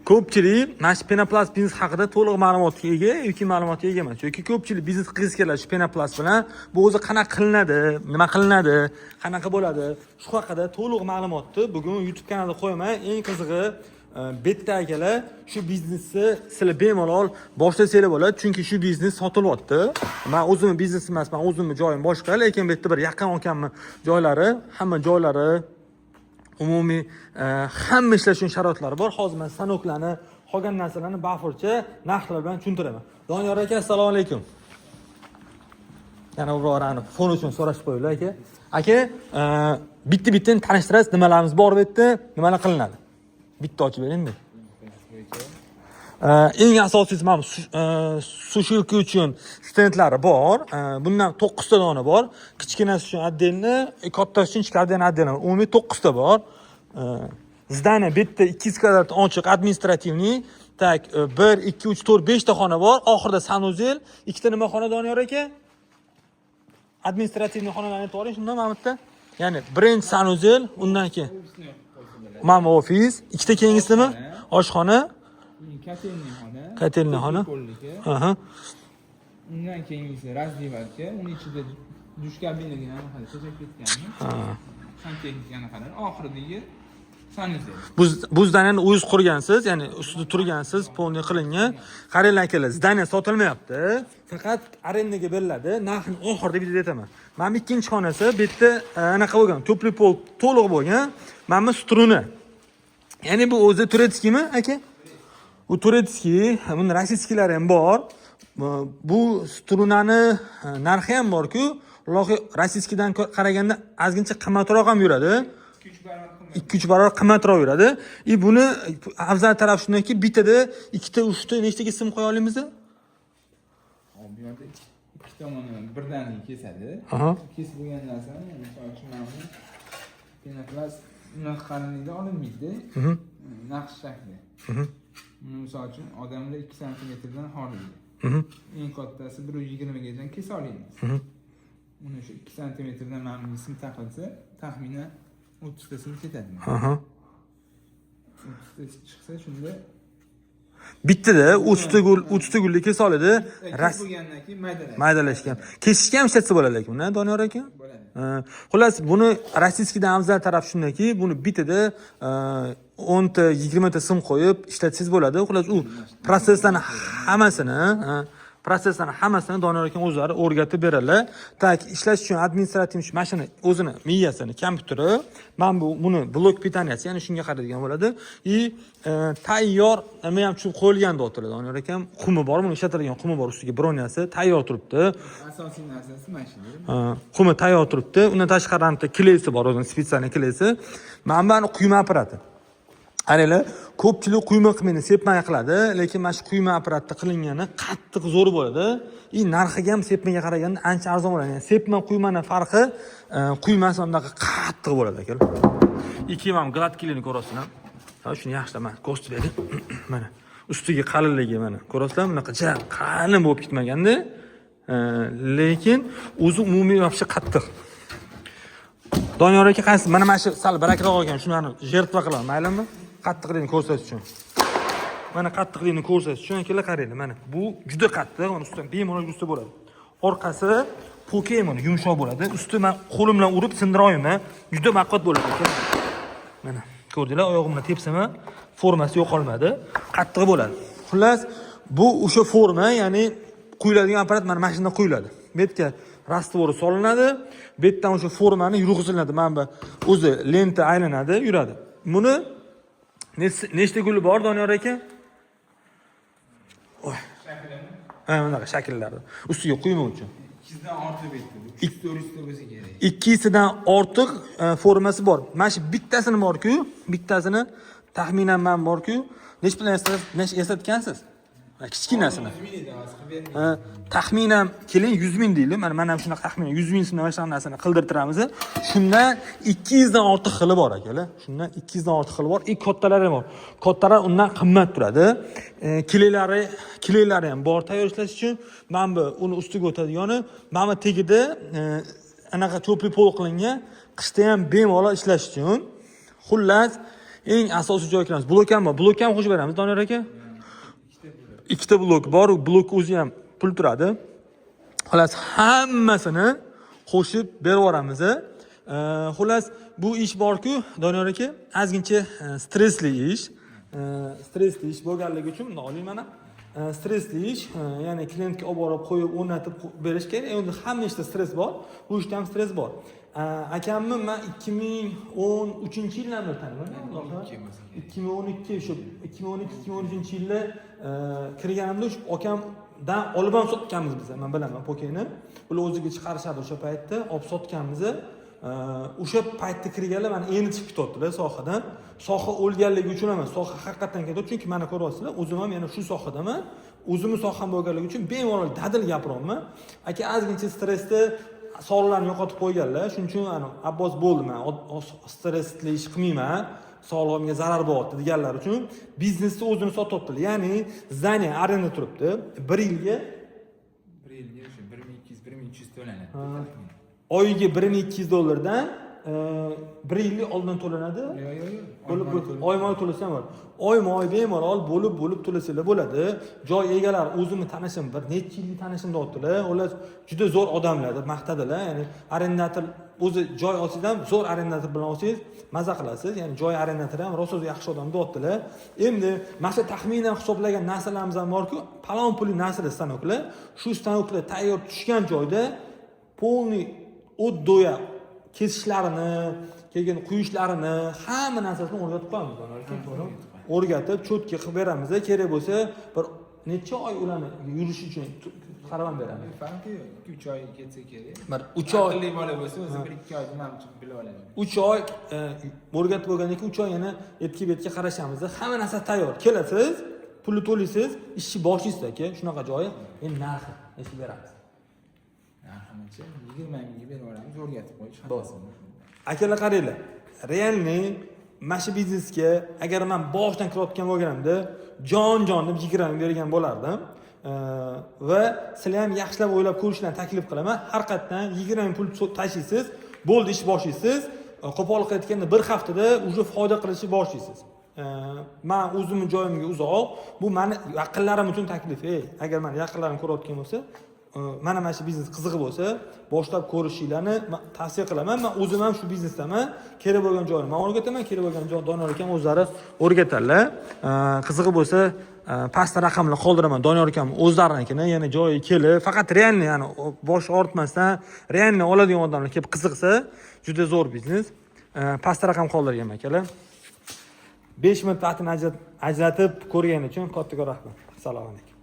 ko'pchilik mana shu penoplast biznes haqida to'liq ma'lumotga ega yoki ma'lumotga ega emas. Chunki ko'pchilik biznes qilgisi keladi shu penoplast bilan. Bu o'zi qanaqa qilinadi, nima qilinadi, qanaqa bo'ladi, shu haqida to'liq ma'lumotni bugun YouTube kanalida qo'yaman. Eng qizig'i bitta akalar shu biznesni sizlar bemalol boshlasanglar bo'ladi, chunki shu biznes sotilyapti. Men o'zimning biznes emas, men o'zimning joyim boshqa, lekin bu yerda bir yaqin ekanmi joylari, hamma joylari umumiy hamma ishlash uchun sharoitlari bor. Hozir men sanoklarni, qolgan narsalarni bafurcha narxlar bilan tushuntiraman. Doniyor aka, assalomu alaykum. Yana birodarni fon uchun so'rashib qo'yinglar aka. Aka, bitta-bitta tanishtirasiz, nimalarimiz bor bu yerda, nimalar qilinadi? Bitta ochib bering-da. Eng asosiysi mana sushilka uchun stendlari bor. Bundan 9 ta dona bor. Kichkinasi uchun отдельно, kattasi uchun ichki отдельно. Umumiy 9 ta bor. Zdaniya bitta 200 kvadrat ochiq administrativniy, tak 1 2 3 4 5 ta xona bor. Oxirida sanuzel, ikkita nima xona Doniyor aka? Administrativniy xonalarni aytib oling, shundan mana bitta. Ya'ni birinchi sanuzel, undan keyin mana ofis, ikkita keyingisi nima? Oshxona. Kotelniy xona. Aha. Undan keyingisi razdevalka, uning ichida dush kabinaga ham hali chechak ketganmi? Santexnikani qarang, oxiridagi sanuzel. Bu zdaniyani o'zingiz qurgansiz, ya'ni ustida turgansiz, polniy qilingan. Qaranglar akalar, zdaniya sotilmayapti. Faqat arendaga beriladi. Narxini oxirida bitta aytaman. Mana ikkinchi xonasi bu yerda anaqa bo'lgan, to'pli pol to'liq bo'lgan. Mana bu struna. Ya'ni bu o'zi turetskiymi, aka? Bu turetskiy, buni rossiyskiylari ham bor. Bu strunani narxi ham bor-ku, rossiyskidan qaraganda ozgincha qimmatroq ham yuradi. 2-3 barobar qimmatroq yuradi. Buni afzal taraf shundaki, bittada ikkita, uchta, nechtaga sim qo'ya olamiz? Bu yerda ikki tomoni birdaniga kesadi. Kesib bo'lgan narsani, misol uchun mana bu penoplast unaqa qalinlikda olinmaydi. Naqsh shakli. Misol uchun odamlar 2 sm dan horlaydi. Eng kattasi 1.20 gacha kesa olamiz. Uni shu 2 sm dan mana bu sim taqilsa, taxminan 30 ta sim ketadi. 30 ta chiqsa shunda bittada 30 ta gulli kesa oladi. Bo'lgandan keyin maydalashgan. Kesishga ham ishlatsa bo'ladi lekin, buni Doniyor aka? Bo'ladi. Xullas, buni rossiyskidan afzal taraf shundaki, buni bitada 10 ta, 20 ta sim qo'yib ishlatsangiz bo'ladi. Xullas, u proseslarni hammasini Doniyor aka o'zlari o'rgatib beradilar. Tak, ishlash uchun administrativ mashina o'zini miyasini, kompyuteri, men buni blok pitaniyasi, ya'ni shunga qaraydigan bo'ladi. Tayyor nima ham tushib qo'yilgan deyaptilar Doniyor aka. Qumi bor, buni ishlatilgan qumi bor, ustiga broniyasi tayyor turibdi. Asosiy narsasi mashina. Qumi tayyor turibdi. Undan tashqari ham kleysi bor, o'zining spetsialniy kleysi. Mana bu quyma apparati. Qaranglar, ko'pchilik quyma qilmaydi, sepmaga qiladi, lekin mana shu quyma apparatda qilingani qattiq zo'r bo'ladi. Narxiga ham sepmaga qaraganda ancha arzon bo'ladi. Ya'ni sepma quymaning farqi, quymasi undaqa qattiq bo'ladi akalar. Ikki ham gladkiligini ko'rasizlar. Shuni yaxshilaman, ko'rsatib bering. Mana ustiga qalinligi mana. Ko'rasizlar, bunaqa qalin bo'lib ketmaganda, lekin o'zi umumiy vobshe qattiq. Doniyor aka qaysi? Mana shu sal barakroq olgan, shuni jertva qilaman, maylimi? Qattiqligini ko'rsatish uchun. Mana qattiqligini ko'rsatish uchun akalar qaranglar, mana bu juda qattiq, mana ustidan bemalol yuzta bo'ladi. Orqasi po'ka mana yumshoq bo'ladi. Usti men qo'lim bilan urib sindira olaman, juda baquvvat bo'ladi akalar. Mana ko'rdinglar, oyog'imni tepsam, formasi yo'qolmadi, qattiq bo'ladi. Xullas, bu o'sha forma, ya'ni quyiladigan apparat mana mashinaga quyiladi. Bu yerga rastvori solinadi, bu yerdan o'sha formani yurg'iziladi. Mana bu o'zi lenta aylanadi, yuradi. Buni nechta guli bor Doniyor aka? Bunaqa shakllarda. Ustiga quyma uchun. 2 dan ortiq bitdi. 400 ta bo'lsa kerak. 2 dan ortiq formasi bor. Mana shu bittasini bor-ku, bittasini taxminan men bor-ku, nech bilan eslatgansiz? Kichkinasini. Taxminan keling 100 ming deylik. Mana ham shunaqa taxminan 100 ming so'mdan o'sha narsani qildirtiramiz. Shundan 200 dan ortiq xili bor akalar. Shundan 200 dan ortiq xili bor. Kattalari ham bor. Kattalar undan qimmat turadi. Kileylari ham bor tayyorlash uchun. Mana bu uni ustiga o'tadigani, mana bu tagida anaqa to'pli pol qilingan, qishda ham bemalol ishlash uchun. Xullas, eng asosiy joy kiramiz. Blok ham bor. Blok ham qo'shib beramiz, Doniyor aka. Ikkita blok bor, blok o'zi ham pul turadi. Xolos, hammasini qo'shib berib yuboramiz. Xolos, bu ish bor-ku, Doniyor aka, ozgincha stressli ish. Stressli ish bo'lganligi uchun buni oling mana. Stressli ish, ya'ni klientga olib borib qo'yib, o'rnatib berish kerak. Endi hamma ishda stress bor, bu ishda ham stress bor. Akamni men 2013-yildan beri taniyman. 2012 shu 2012-2013-yilda kirganimda shu akamdan olib ham sotganmiz biz. Men bilaman pokeni. Ular o'ziga chiqarishadi o'sha paytda, olib sotganmiz. O'sha paytda kirganlar mana endi chiqib ketyaptilar sohadan. Soha o'lganligi uchun emas, soha haqiqatan ketyapti. Chunki mana ko'ryapsizlar, o'zim ham yana shu sohadaman. O'zimni soham bo'lganligi uchun bemalol dadil gapiryapman. Aka ozgincha stressda sog'liqlarni yo'qotib qo'yganlar. Shuning uchun Abbos bo'ldi, men stressli ish qilmayman, sog'lig'imga zarar bo'lyapti deganlar uchun biznesni o'zini sotyaptilar. Ya'ni zdaniya arenda turibdi. 1 yilga shu 1200-1300 to'lanadi. Oyiga $1200 1 yillik oldin to'lanadi. Yo'q. Oyma-oy to'lasa ham bo'ladi. Oyma-oy bemalol bo'lib to'lasanglar bo'ladi. Joy egalari o'zimni tanishim, bir necha yillik tanishim deyaptilar. Ular juda zo'r odamlar deb maqtadilar. Ya'ni arendator o'zi joy olsangiz ham zo'r arendator bilan olsangiz maza qilasiz. Ya'ni joy arendatori ham rosa yaxshi odam deyaptilar. Endi mana taxminan hisoblagan narsalarimiz ham bor-ku, palon puli narsalar stanoklar. Shu stanoklar tayyor tushgan joyda polniy o'tdoya kesishlarini, keyin quyishlarini, hamma narsasini o'rgatib qo'yamiz. O'rgatib, cho'tki qilib beramiz. Kerak bo'lsa, bir necha oy ularni yurish uchun qarab beramiz. Farqi yo'q. 2-3 oy ketsa kerak. Bir 3 oy aqlli bola bo'lsa, o'zi 1-2 oyda ham bilib oladi. 3 oy o'rgatib bo'lgandan keyin 3 oy yana etki-betga qarashamiz. Hamma narsa tayyor. Kelasiz, pulni to'laysiz, ishni boshlaysiz aka. Shunaqa joyi, endi narxi nechga beramiz? Narximicha 20 mingga berib yuboramiz, o'rgatib qo'yish hammasi. Akalar qaranglar. Realniy mana shu biznesga agar men boshdan kirayotgan bo'lganimda jon deb 20 ming bergan bo'lardim. Va sizlar ham yaxshilab o'ylab ko'rishlarni taklif qilaman. Har qatdan 20 ming pul tashlaysiz, bo'ldi ish boshlaysiz. Qo'pol qaytganda bir haftada uje foyda qilishni boshlaysiz. Men o'zimning joyimga uzoq, bu meni yaqinlarim uchun taklif. Agar men yaqinlarim ko'rayotgan bo'lsa, mana shu biznes qiziq bo'lsa, boshlab ko'rishinglarni tavsiya qilaman. Men o'zim ham shu biznesdaman. Kerak bo'lgan joyni men o'rgataman, kerak bo'lgan joy Doniyor akam o'zlari o'rgatadilar. Qizig'i bo'lsa, pastda raqamni qoldiraman. Doniyor akam o'zlarinikini, yana joyi kelib, faqat realni, ya'ni bosh ortmasdan realni oladigan odamlar kelib qiziqsa, juda zo'r biznes. Pastda raqam qoldirgan akalar. 5 minut vaqtini ajratib ko'rganing uchun katta rahmat. Assalomu alaykum.